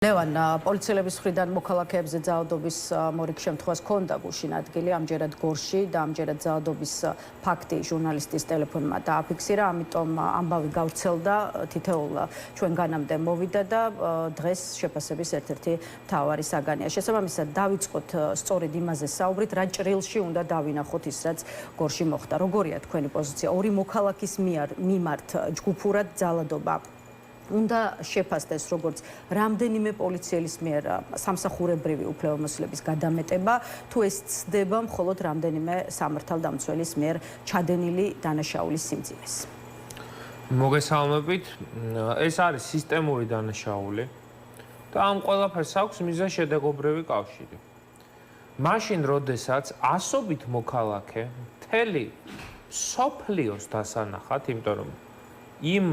ლევან, პოლიციელების მხრიდან მოქალაქეებზე ძალადობის მორიგ შემთხვევას ჰქონდა გუშინ ადგილი, ამჯერად გორში და ამჯერად ძალადობის ფაქტი ჟურნალისტის ტელეფონმა დააფიქსირა, ამიტომ ამბავი გავრცელდა, თითოეულ ჩვენგანამდე მოვიდა და დღეს შეფასების ერთ-ერთი მთავარი საგანია. შესაბამისად, დავიწყოთ სწორედ იმაზე საუბრით, რა ჭრილში უნდა დავინახოთ ის, რაც გორში მოხდა. როგორია თქვენი პოზიცია? ორი მოქალაქის მიმართ ჯგუფურად ძალადობა უნდა შეფასდეს როგორც რამდენიმე პოლიციელის მიერ სამსახურებრივი უფლებამოსილების გადამეტება, თუ ეს ცდება მხოლოდ რამდენიმე სამართალდამცველის მიერ ჩადენილი დანაშაულის სიმძიმეს. მოგესალმებით, ეს არის სისტემური დანაშაული და ამ ყველაფერს აქვს მიზანშედეგობრივი კავშირი. მაშინ, როდესაც ასობით მოქალაქე მთელი სოფლიოს დასანახად, იმიტომ რომ იმ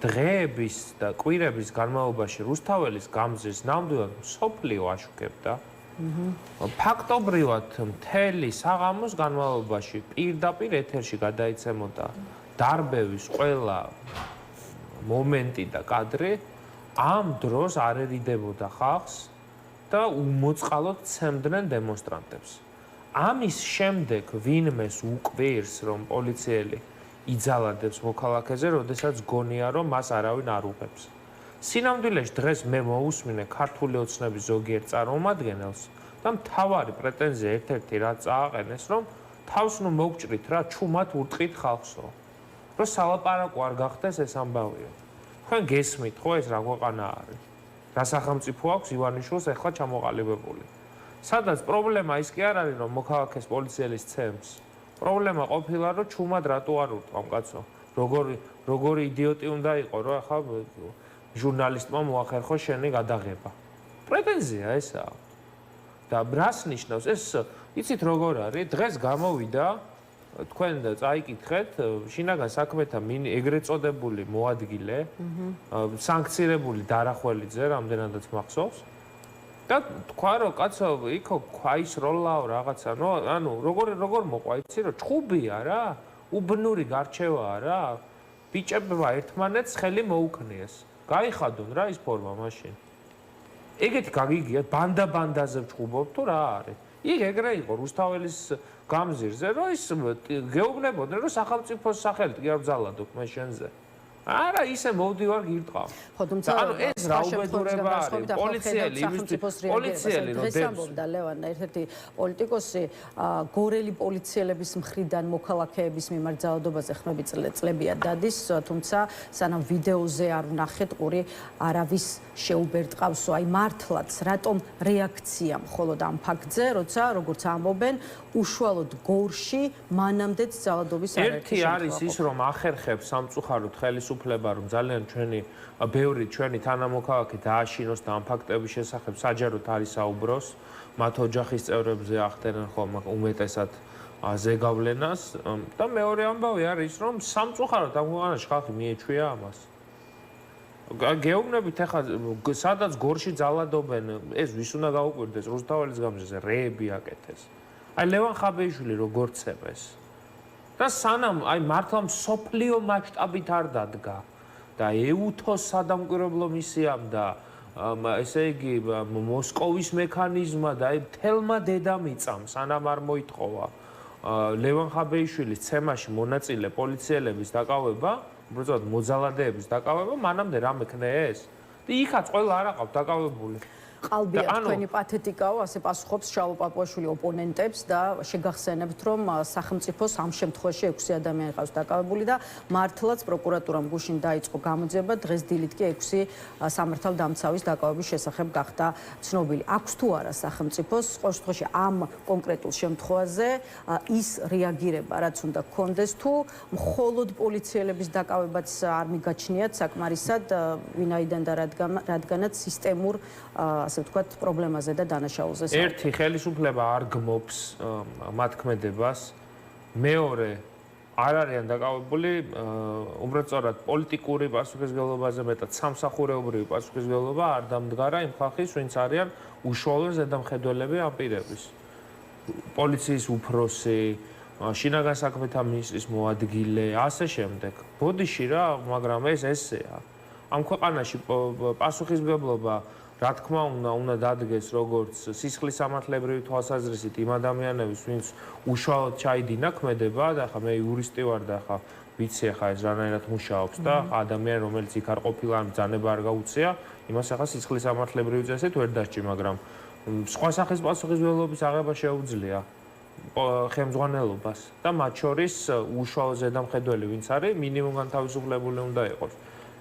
დღეების და კვირების განმავლობაში რუსთაველის გამზირს ნამდვილად სოფლიო აშუქებდა. ფაქტობრივად მთელი საღამოს განმავლობაში პირდაპირ ეთერში გადაიცემოდა დარბევის ყველა მომენტი და კადრი, ამ დროს არ ერიდებოდა ხალხს და უმოწყალოდ ცემდნენ დემონსტრანტებს. ამის შემდეგ ვინმეს უკვირს, რომ პოლიციელი იძალადებს მოქალაქეზე, როდესაც გონია, რომ მას არავინ არ უღებს. სინამდვილეში დღეს მე მოусმინე ქართული ოცნების ზოგიერთ წარმომადგენელს და მთავარი პრეტენზია ერთ-ერთი რაც წააყენეს, რომ თავს ნუ მოგჭრით რა, ჩუმად ურტყით ხალხსო. რომ სალაპარაკო არ გახდეს ეს ამბავიო. თქვენ გესმით ხო ეს რა ქვეყანა არის? რა სახელმწიფო აქვს ივანიშვილს ახლა ჩამოყალიბებული. სადაც პრობლემა ის კი არ არის, რომ მოქალაქეს პოლიციელის ცემს. პრობლემა ყოფილა, რომ ჩუმად რატო არ ურტყავ კაცო? როგორი იდიოტი უნდა იყო, რომ ახლა ჟურნალისტმა მოახერხო შენი გადაღება. პრეტენზია ესაა. და რას ნიშნავს? ეს იცით როგორ არის? დღეს გამოვიდა, თქვენ წაიკითხეთ, შინაგან საქმეთა ეგრეთ წოდებული მოადგილე, სანქცირებული დარახველიძე, რამდენადაც მახსოვს. და თქვა რომ კაცო, იქო ქვაის როლაო რაღაცა, ანუ როგორ მოყვა, იცი რომ ჩხუბია რა, უბნური გარჩევაა რა. ბიჭებმა ერთმანეთს ხელი მოუქნიეს. გაიხადონ რა ის ფორმა მაშინ. ეგეთი გაგიგიათ, ბანდა-ბანდაზე ვჩხუბობ თუ რა არის? იქ ეგრე იყო რუსთაველის გამზირზე, რომ ის გეუბნებოდნენ, რომ სახელმწიფოს სახელით კი არ ვძალადობ მე შენზე. არა, ისე მოვდივარ გირტყავ. ანუ ეს რა უბედურება არის? პოლიციელი დღეს ამბობდა ლევან, ერთ-ერთი პოლიტიკოსი, გორელი პოლიციელების მხრიდან მოქალაქეების მიმართ ძალადობაზე ხმები წლებია დადის, თუმცა სანამ ვიდეოზე არ ვნახეთ, ყური არავის შეუბერტყავსო, აი მართლაც რატომ რეაქცია მხოლოდ ამ ფაქტზე, როცა როგორც ამბობენ, უშუალოდ გორში მანამდეც ძალადობის ერთი არის ის, რომ ახერხებს სამწუხაროდ ხელისუფლება, რომ ძალიან ბევრი ჩვენი თანამოქალაქე დააშინოს და ამ ფაქტების შესახებ საჯაროდ არის საუბროს, მათ ოჯახის წევრებზე ახდენენ ხოლმე უმეტესად ზეგავლენას და მეორე ამბავი არის, რომ სამწუხაროდ ამ ქვეყანაში ხალხი მიეჩვია ამას. გეუბნებით ახლა სადაც გორში ძალადობენ, ეს ვის უნდა გაუკვირდეს? რუსთაველის გამზირზე რეები აკეთეს. აი ლევან ხაბეიშვილი როგორ ცემეს. და სანამ აი მართლა მსოფლიო მასშტაბით არ დადგა და ეუთოს სადამკვირვებლო მისიამ და ესე იგი მოსკოვის მექანიზმა და აი თელმა დედამიწამ სანამ არ მოითხოვა ლევან ხაბეიშვილის ცემაში მონაწილე პოლიციელების დაკავება, უბრალოდ მოძალადეების დაკავება, მანამდე რა მექნეს? და იქაც ყველა არ აყავთ დაკავებული. ყალბია თქვენი პათეტიკაო, ასე პასუხობს შალო პაპუაშვილი ოპონენტებს და შეგახსენებთ, რომ სახელმწიფოს ამ შემთხვევაში 6 ადამიანი ყავს დაკავებული და მართლაც პროკურატურამ გუშინ დაიწყო გამოძიება, დღეს დილით კი 6 სამართალდამცავის დაკავების შესახებ გახდა ცნობილი. აქვს თუ არა სახელმწიფოს ყოველ შემთხვევაში ამ კონკრეტულ შემთხვევაზე ის რეაგირება, რაც უნდა გქონდეს, თუ მხოლოდ პოლიციელების დაკავებაც არ მიგაჩნიათ საკმარისად, ვინაიდან და რადგანაც სისტემურ ასე ვთქვათ, პრობლემაზე და დანაშაულზე. ერთი ხელისუფლება არ გმობს მათ ქმედებას, მეორე არ არიან დაკავებული, უბრალოდ პოლიტიკური პასუხისმგებლობაზე, მეტად სამსახურეობრივი პასუხისმგებლობა არ დამდგარა იმ ხალხის, ვინც არიან უშუალო ზედამხედველები ამ პირების. პოლიციის უფროსი, შინაგან საქმეთა მინისტრის მოადგილე, ასე შემდეგ. ბოდიში რა, მაგრამ ეს ესეა. ამ ქვეყანაში პასუხისმგებლობა რა თქმა უნდა დადგეს როგორც სისხლის სამართლებრივი თვალსაზრისით იმ ადამიანების, ვინც უშუალოდ ჩაიდინა ქმედება და ხა მე იურისტი ვარ და ხა ვიცი ხა ეს რანაირად მუშაობს და ადამიანი რომელიც იქ არ ყოფილა ან ბრძანება არ გაუწია, იმას ახლა სისხლის სამართლებრივი წესით ვერ დასჭი, მაგრამ სხვა სახის პასუხისმგებლობის აღება შეუძლია ხელმძღვანელობას და მათ შორის უშუალო ზედამხედველი ვინც არის, მინიმუმ განთავისუფლებული უნდა იყოს.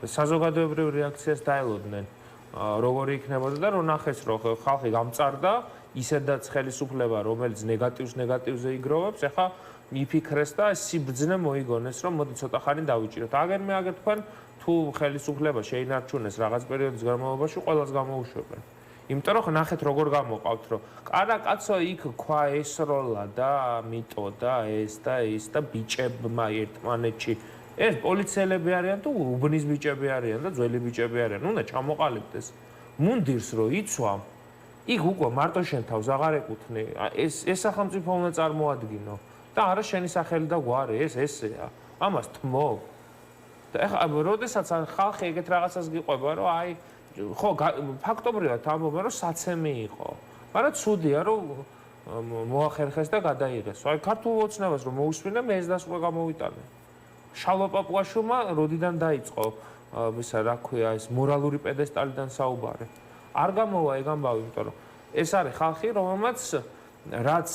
საზოგადოებრივ რეაქციას დაელოდნენ როგორი იქნებოდა და რომ ნახეს რომ ხალხი გამწარდა ისედაც ხელისუფლება რომელიც ნეგატივზე იგროვებს ახლა მიფიქრეს და სიბრძნე მოიგონეს რომ მოდი ცოტა ხანი დავიჭიროთ აგერ თქვენ თუ ხელისუფლება შეინარჩუნეს რაღაც პერიოდის განმავლობაში ყველას გამოუშვებენ იმიტომ რომ ნახეთ როგორ გამოყავთ რომ კარა კაცო იქ ქვა ესროლა და მიტო და ეს და ბიჭებმა ერთმანეთში ეს პოლიციელები არიან თუ უბნის ბიჭები არიან და ძველი ბიჭები არიან. უნდა ჩამოყალიბდეს. მუნდირს რო იცვა, იქ უკვე მარტო შენ თავს აღარ ეკუთვნი. ეს სახელმწიფო უნდა წარმოადგინო და არა შენი სახელი და გვარი, ეს ესეა. ამას თმობ. და ეხლა როდესაც ხალხი ეგეთ რაღაცას გიყვება, რომ აი ხო ფაქტობრივად ამბობენ, რომ საცემი იყო. მაგრამ ცუდია, რომ მოახერხეს და გადაიღეს. აი ქართულ ოცნებას რომ მოусმინე, მე ეს დასკვა გამოვიტანე. შალვა პაპუაშვილმა როდიდან დაიწყო ისა რა ქვია ეს მორალური პედესტალიდან საუბარი. არ გამოვა ეგ ამბავი, იმიტომ რომ ეს არის ხალხი, რომელმაც რაც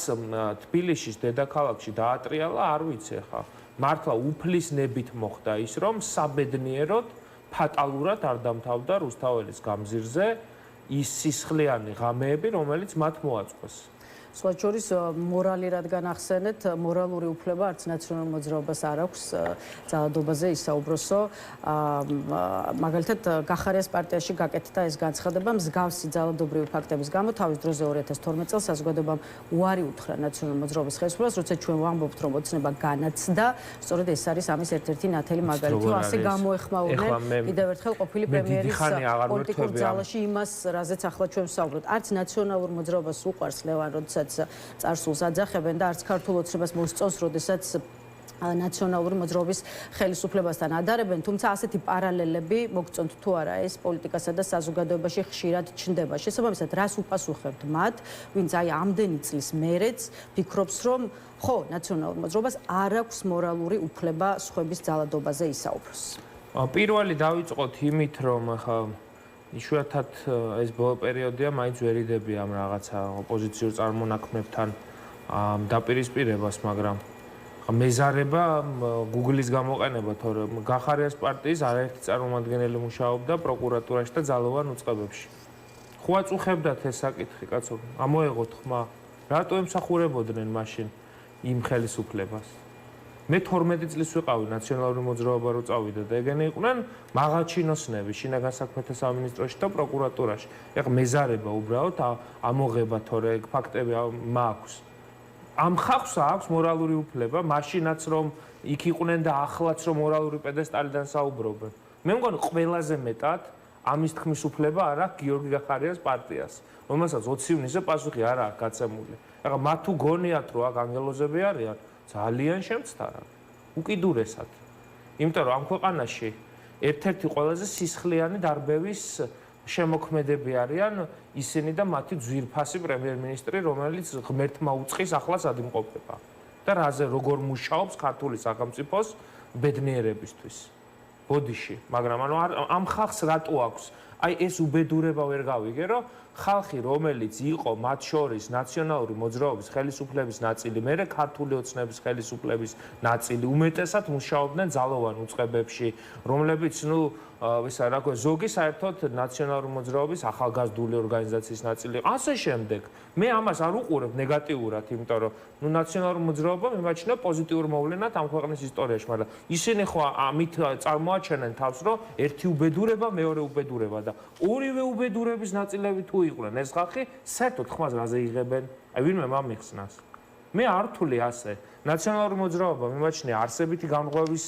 თბილისის დედაქალაქში დაატრიალა, არ ვიცი ხა. მართლა უფლის ნებით მოხდა ის, რომ საბედნიეროდ ფატალურად არ დამთავრდა რუსთაველის გამზირზე ის სისხლიანი ღამეები, რომელიც მათ მოაწყვეს. სხვა შორის მორალი რადგან ახსენეთ, მორალური უფლება არც ნაციონალურ მოძრაობას არ აქვს ძალადობაზე ისაუბროსო. მაგალითად, გახარიას პარტიაში გაკეთდა ეს განცხადება მსგავსი ძალადობრივი ფაქტების გამო თავის დროზე 2012 წელს საზოგადოებამ უარი უთხრა ნაციონალურ მოძრაობის ხელისუფლებას, როცა ჩვენ ვამბობთ, რომ ოცნება განაცდა, სწორედ ეს არის ამის ერთ-ერთი ნათელი მაგალითი. ასე გამოეხმაურნენ კიდევ ერთხელ ყოფილი პრემიერის პოლიტიკურ ძალაში იმას, რაზეც ახლა ჩვენ ვსაუბრობთ. არც ნაციონალურ მოძრაობას უყვარს ლევან, როდესაც წარსულს აძახებენ და არც ქართულ ოცნებას მოსწონს, როდესაც ნაციონალური მოძრაობის ხელისუფლებასთან ადარებენ, თუმცა ასეთი პარალელები მოგწონთ თუ არა ეს პოლიტიკასა და საზოგადოებაში ხშირად ჩნდება. შესაბამისად, რას უპასუხებთ მათ, ვინც აი ამდენი წლის მერეც ფიქრობს, რომ ხო, ნაციონალურ მოძრაობას არ აქვს მორალური უფლება სხვების ძალადობაზე ისაუბროს. პირველი დავიწყოთ იმით, რომ ხა იშვიათად ეს ბოლო პერიოდია მაინც ვერიდები ამ რაღაცა ოპოზიციურ წარმონაქმნებთან დაპირისპირებას, მაგრამ მეზარება Google-ის გამოყენება, თორემ გახარიას პარტიის არაერთი წარმომადგენელი მუშაობდა პროკურატურაში და ძალოვან უწყებებში. ხო აწუხებდათ ეს საკითხი, კაცო, ამოეღოთ ხმა. რატო ემსახურებოდნენ მაშინ იმ ხელისუფლებას? მე 12 წლის ვიყავი ნაციონალური მოძრაობა რო წავიდა და ეგენი იყვნენ მაღალჩინოსნები შინაგან საქმეთა სამინისტროში და პროკურატურაში. ეხლა მეზარება უბრალოდ ამოღება თორე ეგ ფაქტები მაქვს. ამ ხალხს აქვს მორალური უფლება, მაშინაც რომ იქ იყვნენ და ახლაც რომ მორალური პედესტალიდან საუბრობენ. მე მგონი ყველაზე მეტად ამის თქმის უფლება არ აქვს გიორგი გახარიას პარტიას, რომელსაც 20 ივნისზე პასუხი არ აქვს გაცემული. ეხლა მათ თუ გონიათ რომ აქ ანგელოზები არიან ძალიან შემცდარა, უკიდურესად. იმიტომ რომ ამ ქვეყანაში ერთ-ერთი ყველაზე სისხლიანი დარბევის შემოქმედები არიან ისინი და მათი ძვირფასი პრემიერ-მინისტრი, რომელიც ღმერთმა უწყის ახლაც ადიმყოფება. და რაზე როგორ მუშაობს ქართული სახელმწიფოს ბედნიერებისთვის. ბოდიში, მაგრამ ანუ ამ ხალხს რატო აქვს? აი ეს უბედურება ვერ გავიგე, რომ ხალხი, რომელიც იყო მათ შორის ნაციონალური მოძრაობის ხელისუფლების ნაწილი, მერე ქართული ოცნების ხელისუფლების ნაწილი, უმეტესად მუშაობდნენ ძალოვან უწყებებში, რომლებიც, ნუ, ისა რა ქვია, ზოგი საერთოდ ნაციონალური მოძრაობის ახალგაზრდული ორგანიზაციის ნაწილი. ასე შემდეგ. მე ამას არ უყურებ ნეგატიურად, იმიტომ რომ, ნუ, ნაციონალური მოძრაობა მიმაჩნია პოზიტიურ მოვლენად ამ ქვეყნის ისტორიაში, მაგრამ ისინი ხო ამით წარმოაჩენენ თავს, რომ ერთი უბედურება, მეორე უბედურება და ორივე უბედურების ნაწილები თუ იყვნენ ეს ხალხი, საერთოდ ხმას რაზე იღებენ? აი ვინმე მომიხსნას. მე არ ვთვლი ასე. ნაციონალური მოძრაობა მიმაჩნია არსებითი განღვევის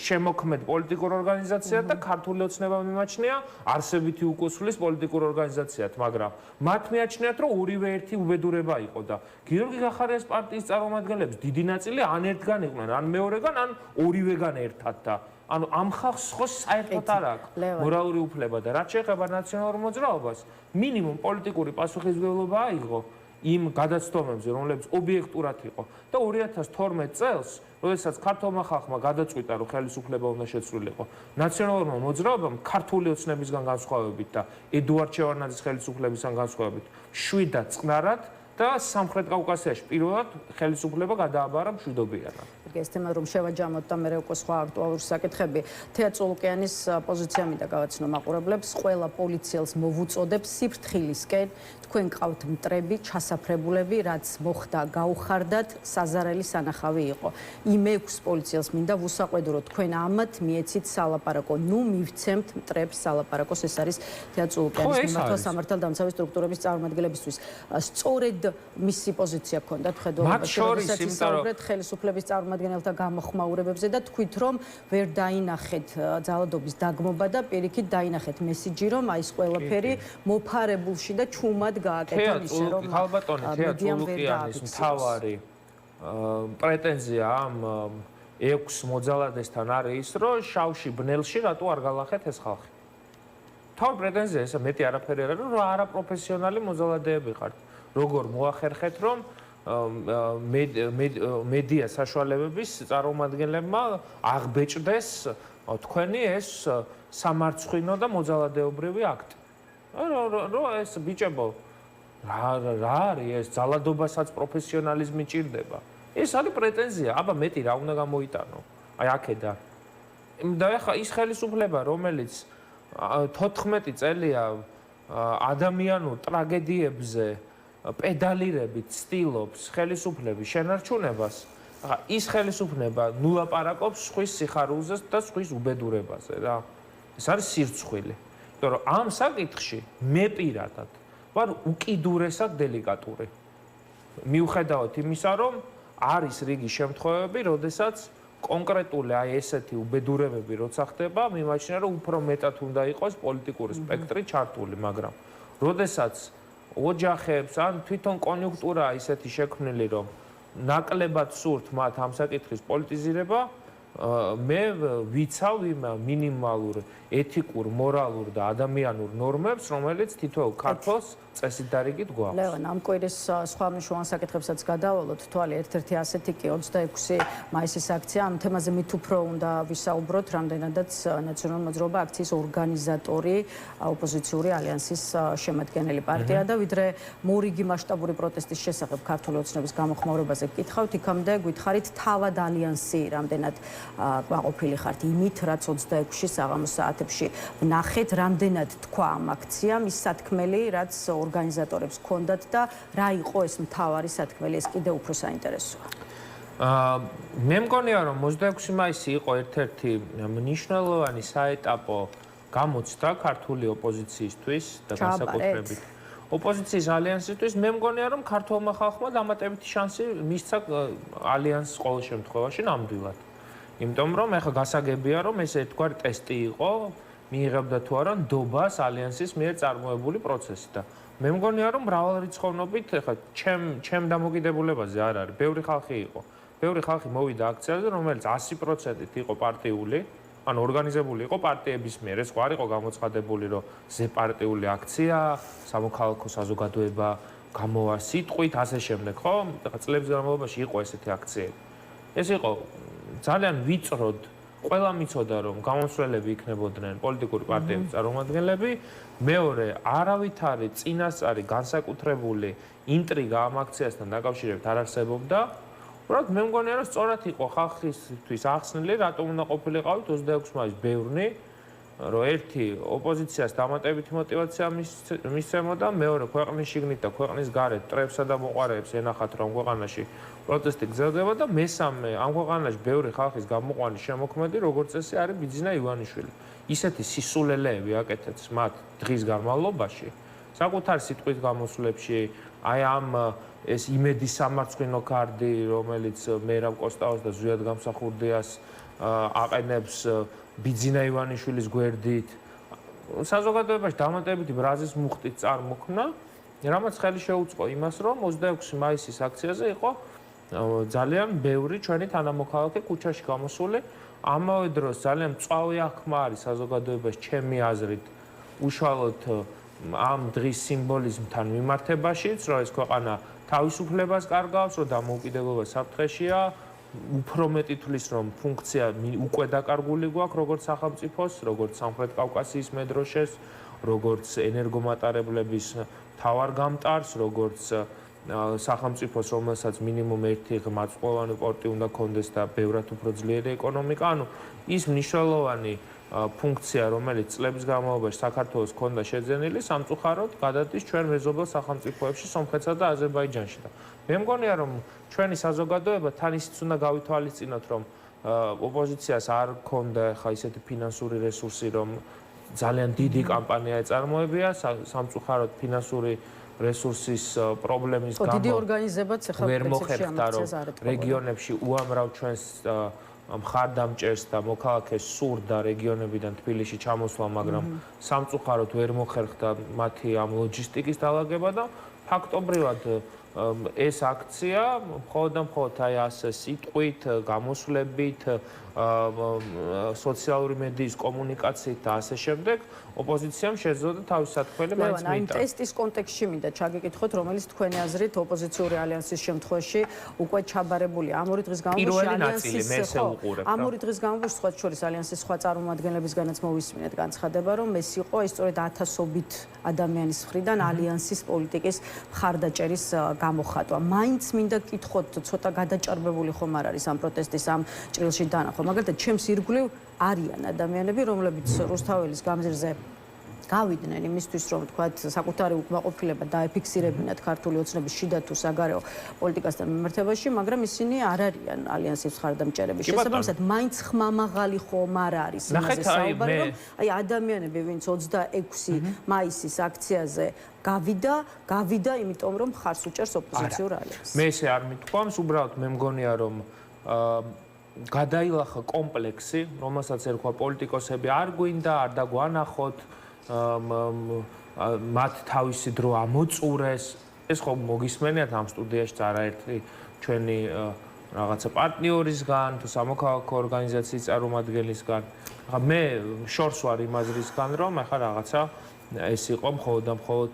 შემოქმედ პოლიტიკურ ორგანიზაციად და ქართული ოცნება მიმაჩნია არსებითი უკუსვლის პოლიტიკურ ორგანიზაციად, მაგრამ მათ მიაჩნიათ, რომ ორივე ერთი უბედურება იყო და გიორგი გახარიას პარტიის წარმომადგენლების დიდი ნაწილი ან ერთგან იყვნენ, ან მეორეგან, ან ორივეგან ერთად და ანუ ამ ხალხს ხო საერთოდ არ აქვს მორალური უფლება და რაც შეეხება ნაციონალურ მოძრაობას, მინიმუმ პოლიტიკური პასუხისმგებლობა აიღო იმ გადაცდომებზე, რომლებიც ობიექტურად იყო და 2012 წელს, როდესაც ქართულმა ხალხმა გადაწყვიტა, რომ ხელისუფლება უნდა შეცვლილიყო, ნაციონალურმა მოძრაობამ ქართული ოცნებისგან განსხვავებით და ედუარდ შევარდნაძის ხელისუფლებისგან განსხვავებით, შვიდად წყნარად და სამხრეთ კავკასიაში პირველად ხელისუფლება გადააბარა მშვიდობიანად. ეს თემა რომ შევაჯამოთ და მე უკვე სხვა აქტუალური საკითხები. თეა წულუკიანის პოზიცია მინდა გავაცნო მაყურებლებს, ყველა პოლიციელს მოვუწოდებ სიფრთხილისკენ, თქვენ ყავთ მტრები, ჩასაფრებულები, რაც მოხდა, გაუხარდათ, საზარელი სანახავი იყო. იმ 6 პოლიციელს მინდა ვუსაყვედო, რომ თქვენ ამათ მიეცით სალაპარაკო. ნუ მივცემთ მტრებს სალაპარაკოს, ეს არის თეა წულუკიანის მიმართვა სამართალდამცავი სტრუქტურების წარმომადგენლებისთვის. სწორედ მისი პოზიცია ჰქონდათ ხედველობაში, როდესაც ისაუბრეთ ხელისუფლების წარმომადგენელთა გამოხმაურებებზე და თქვით, რომ ვერ დაინახეთ ძალადობის დაგმობა და პირიქით დაინახეთ მესიჯი, რომ აი ეს ყველაფერი მოფარებულში და ჩუმად გააკეთონ ისე, რომ ხალბატონი თეა წულუკიანის მთავარი პრეტენზია ამ 6 მოძალადესთან არის ის, რომ შავში ბნელში რატო არ გალახეთ ეს ხალხი. თავი პრეტენზია ესა მეტი არაფერი არ არის, რომ არაპროფესიონალი მოძალადეები ხართ. როგორ მოახერხეთ, რომ მედია საშუალებების წარმომადგენლებმა აღბეჭდეს თქვენი ეს სამარცხვინო და მოძალადეობრივი აქტი. რო ეს ბიჭებო, რა არის ეს ძალადობასაც პროფესიონალიზმი ჭირდება. ეს არის პრეტენზია, აბა მეტი რა უნდა გამოიტანო. აი აქედან. და ახლა ის ხელისუფლება, რომელიც 14 წელია ადამიანურ ტრაგედიებზე პედალირებით ცდილობს ხელისუფლების შენარჩუნებას, ის ხელისუფლება ნუ ლაპარაკობს სხვის სიხარულზე და სხვის უბედურებაზე რა. ეს არის სირცხვილი. იმიტომ რომ ამ საკითხში მე პირადად ვარ უკიდურესად დელიკატური. მიუხედავად იმისა, რომ არის რიგი შემთხვევები, როდესაც კონკრეტული აი ესეთი უბედურებები როცა ხდება, მიმაჩნია რომ უფრო მეტად უნდა იყოს პოლიტიკური სპექტრი ჩართული, მაგრამ როდესაც ოჯახებს ან თვითონ კონიუნქტურაა ისეთი შექმნილი, რომ ნაკლებად სურთ მათ ამ საკითხის პოლიტიზირება, მე ვიცავ იმ მინიმალურ ეთიკურ, მორალურ და ადამიანურ ნორმებს, რომელიც თითოეულ ქართველს წესით დარიგით გვაქვს. ლევან, ამ კვირის სხვა მნიშვნელოვან საკითხებსაც გადავალოთ. თვალე ერთ-ერთი ასეთი კი 26 მაისის აქცია. ამ თემაზე მით უფრო უნდა ვისაუბროთ, რამდენადაც ნაციონალური მოძრაობა აქციის ორგანიზატორი, ოპოზიციური ალიანსის შემადგენელი პარტია და ვიდრე მორიგი მასშტაბური პროტესტის შესახებ ქართული ოცნების გამოხმაურებაზე გკითხავთ, იქამდე გვითხარით თავად ალიანსი რამდენად კმაყოფილი ხართ იმით, რაც 26-ში საღამოს საათებში ვნახეთ, რამდენად თქვა ამ აქციამ ის სათქმელი, რაც ორგანიზატორებს ჰქონდათ და რა იყო ეს მთავარი სათქმელი, ეს კიდევ უფრო საინტერესოა. მე მგონია, რომ 26 მაისი იყო ერთ-ერთი მნიშვნელოვანი საეტაპო გამოცდა ქართული ოპოზიციისთვის და განსაკუთრებით ოპოზიციის ალიანსისთვის. მე მგონია, რომ ქართულმა ხალხმა დამატებითი შანსი მისცა ალიანსს ყოველ შემთხვევაში ნამდვილად. იმიტომ რომ ეხლა გასაგებია, რომ ეს ერთგვარი ტესტი იყო, მიიღებდა თუ არა ნდობას ალიანსის მიერ წარმოებული პროცესი და მე მგონია, რომ მრავალრიცხოვნობით ეხლა ჩემ დამოკიდებულებაზე არ არის. ბევრი ხალხი იყო. ბევრი ხალხი მოვიდა აქციაზე, რომელიც 100%-ით იყო პარტიული, ანუ ორგანიზებული იყო პარტიების მიერ. ეს ხო არ იყო გამოცხადებული, რომ ზეპარტიული აქცია, სამოქალაქო საზოგადოება გამოვა სიტყვით, ასე შემდეგ, ხო? წლების განმავლობაში იყო ესეთი აქციები. ეს იყო ძალიან ვიწროდ, ყველა მიცოდა, რომ გამოსვლელები იქნებოდნენ პოლიტიკური პარტიების წარმომადგენლები. მეორე, არავითარი წინასწარი განსაკუთრებული ინტრიგა ამ აქციასთან დაკავშირებით არ არსებობდა. უბრალოდ მე მგონია, რომ სწორად იყო ხალხისთვის ახსნილი, რატომ უნდა ყოფილიყავით 26 მაისს ბევრნი, რომ ერთი ოპოზიციას დამატებითი мотиваცია მისცემოდა, მეორე ქვეყნის შიგნით და ქვეყნის გარეთ მტრებსა და მოყარეებს ენახათ, რომ ქვეყანაში პროტესტი გრძელდება და მესამე, ამ ქვეყანაში ბევრი ხალხის გამოყვანის შემოქმედი, როგორც წესი, არის ბიძინა ივანიშვილი. ისეთი სისულელეები აკეთეთ მათ დღის განმავლობაში, საკუთარ სიტყვის გამოსვლებში, აი ამ ეს იმედის სამარცხვინო კარტი, რომელიც მერაბ კოსტაუს და ზვიად გამსახურდიას აყენებს ბიძინა ივანიშვილის გვერდით, საზოგადოებაში დამატებითი ბრაზის მუხტით წარმოქმნა, რამაც ხელი შეუწყო იმას, რომ 26 მაისის აქციაზე იყო ძალიან ბევრი ჩვენი თანამოქალაქე ქუჩაში გამოსული, ამავე დროს ძალიან მწვავე აღქმა არის საზოგადოებაში ჩემი აზრით უშუალოდ ამ დღის სიმბოლიზმთან მიმართებაშიც, რომ ეს ქვეყანა თავისუფლებას კარგავს, რომ დამოუკიდებლობა საფრთხეშია, უფრო მეტი თვლის, რომ ფუნქცია უკვე დაკარგული გვაქვს, როგორც სახელმწიფოს, როგორც სამხრეთ კავკასიის მედროშეს, როგორც ენერგომატარებლების მთავარგამტარს, როგორც სახელმწიფოს, რომელსაც მინიმუმ ერთი ღრმაწვდომიანი პორტი უნდა კონდეს და ბევრად უფრო ძლიერი ეკონომიკა, ანუ ის მნიშვნელოვანი ფუნქცია, რომელიც წლების განმავლობაში საქართველოს ჰქონდა შეძენილი, სამწუხაროდ გადადის ჩვენ მეზობელ სახელმწიფოებში, სომხეთსა და აზერბაიჯანში. მე მგონია, რომ ჩვენი საზოგადოება თან ისიც უნდა გავითვალისწინოთ, რომ ოპოზიციას არ ჰქონდა ხა ისეთი ფინანსური რესურსი, რომ ძალიან დიდი კამპანია ეწარმოებია, სამწუხაროდ ფინანსური რესურსის პრობლემის გამო დიდი ორგანიზებაც ახლა ვერ მოხერხდა, რომ რეგიონებში უამრავ ჩვენს მხარდამჭერს და მოქალაქეს სურდა რეგიონებიდან თბილისში ჩამოსვლა, მაგრამ სამწუხაროდ ვერ მოხერხდა მათი ამ ლოჯისტიკის დალაგება და ფაქტობრივად ეს აქცია მხოლოდ და მხოლოდ აი ასე სიტყვით, გამოსვლებით, სოციალური მედიის კომუნიკაციით და ასე შემდეგ ოპოზიციამ შეძლო თავის სათქმელი მაინც მიიტანა. ამ ტესტის კონტექსტში მინდა ჩაგეკითხოთ, რომელიც თქვენი აზრით ოპოზიციური ალიანსის შემთხვევაში უკვე ჩაბარებულია. ამ ორი დღის განმავლობაში ამ ორი დღის განმავლობაში სხვა შორის ალიანსის სხვა წარმომადგენლებისგანაც მოვისმინეთ განცხადება, რომ ეს იყო სწორედ ათასობით ადამიანის მხრიდან ალიანსის პოლიტიკის მხარდაჭერის გამოხატვა. მაინც მინდა გკითხოთ, ცოტა გადაჭარბებული ხომ არ არის ამ პროტესტის ამ ჭრილში დანახვა. მაგალითად, ჩემს ირგვლივ არიან ადამიანები, რომლებიც რუსთაველის გამზირზე გავიდნენ იმისთვის, რომ თქვათ საკუთარი უკმაყოფილება დაეფიქსირებინათ ქართული ოცნების შიდა თუ საგარეო პოლიტიკასთან მიმართებაში, მაგრამ ისინი არ არიან ალიანსის მხარდამჭერების. შესაბამისად, მაინც ხმამაღალი ხომ არ არის იმაზე საუბარი, რომ აი ადამიანები, ვინც 26 მაისის აქციაზე გავიდა, იმიტომ რომ ხარს უჭერს ოპოზიციურ ალიანსს. მე ესე არ მithქვამს, უბრალოდ მე მგონია, რომ გადაილახა კომპლექსი, რომელსაც ერქვა პოლიტიკოსები არ გვინდა, არ დაგვანახოთ, მათ თავისი დრო ამოწურეს. ეს ხო მოგისმენიათ ამ სტუდიაში არაერთი ჩვენი რაღაცა პარტნიორისგან თუ სამოქალაქო ორგანიზაციის წარმომადგენლისგან. ახლა მე შორს ვარ იმ აზრისგან, რომ ახლა რაღაცა ეს იყო მხოლოდ და მხოლოდ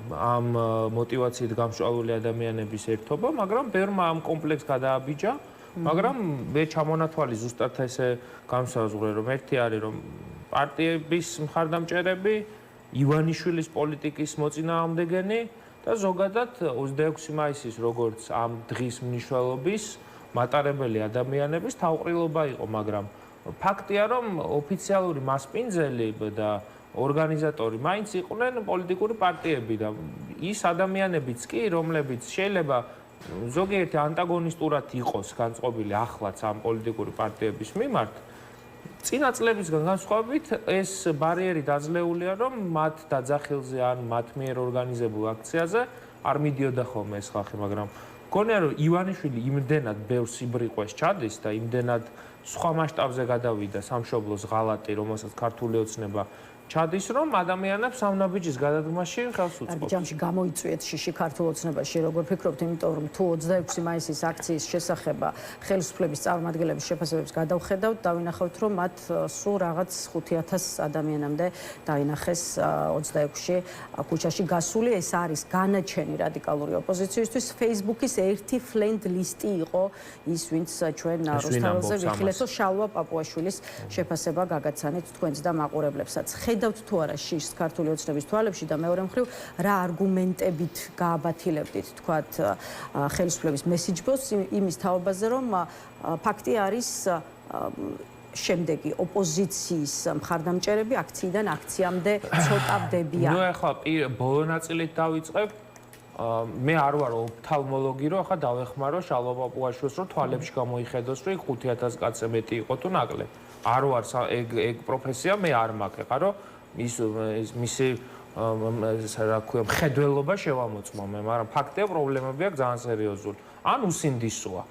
ამ мотивაციით გამშვალული ადამიანების ერთობა, მაგრამ ბევრმა ამ კომპლექსს გადააბიჯა. მაგრამ მე ჩამონათვალი ზუსტად ესე გამსაზღვრე, რომ ერთი არის, რომ პარტიების მხარდამჭერები, ივანიშვილის პოლიტიკის მოწინააღმდეგენი და ზოგადად 26 მაისის როგორც ამ დღის მნიშვნელობის მატარებელი ადამიანების თავყრილობა იყო, მაგრამ ფაქტია, რომ ოფიციალური მასპინძელი და ორგანიზატორი მაინც იყვნენ პოლიტიკური პარტიები და ის ადამიანებიც კი, რომლებიც შეიძლება ზოგიერთი ანტაგონისტურად იყოს განწყობილი ახლაც ამ პოლიტიკური პარტიების მიმართ, წინა წლებისგან განსხვავებით ეს ბარიერი დაძლეულია, რომ მათ დაძახილზე ან მათ მიერ ორგანიზებულ აქციაზე არ მიდიოდა ხოლმე ეს ხალხი, მაგრამ მგონია, რომ ივანიშვილი იმდენად ბევრ სიბრიყვეს ჩადის და იმდენად სხვა მასშტაბზე გადავიდა სამშობლოს ღალატი, რომელსაც ქართული ოცნება ჩადის, რომ ადამიანებს სამნაბიჯის გადადგმაში ხელს უწყობს. ჯამში გამოიწვიეთ შიში ქართულ ოცნებაში, როგორ ფიქრობთ, იმიტომ რომ თუ 26 მაისის აქციის შესახება ხელისუფლების წარმომადგენლების შეფასებებს გადავხედავთ, დავინახავთ, რომ მათ სულ რაღაც 5000 ადამიანამდე დაინახეს 26-ში ქუჩაში გასული. ეს არის განაჩენი რადიკალური ოპოზიციისთვის. Facebook-ის ერთი friend list-ი იყო ის, ვინც ჩვენ რუსთაველზე ვიხილეთო შალვა პაპუაშვილის შეფასება გაგაცანით თქვენს და მაყურებლებსაც. ხედავთ თუ არა შიშს ქართული ოცნების თვალებში და მეორე მხრივ რა არგუმენტებით გააბათილებდით თქვათ ხელისუფლების მესიჯბოს იმის თაობაზე, რომ ფაქტი არის შემდეგი ოპოზიციის მხარდამჭერები აქციიდან აქციამდე ცოტავდებიან. ნუ ახლა ბოლო ნაწილით დავიწყებ. მე არ ვარ ოფთალმოლოგი, რომ ახლა დავეხმარო შალვა პაპუაშვილს, რომ თვალებში გამოიხედოს, რომ 5000 კაცზე მეტი იყო თუ ნაკლები. არ ვარ ეგ პროფესია, მე არ მაქვს, ხარო? მისი რა ქვია, მხედველობა შევამოწმო მე, მაგრამ ფაქტია პრობლემები აქვს ძალიან სერიოზული. ან უსინდისოა.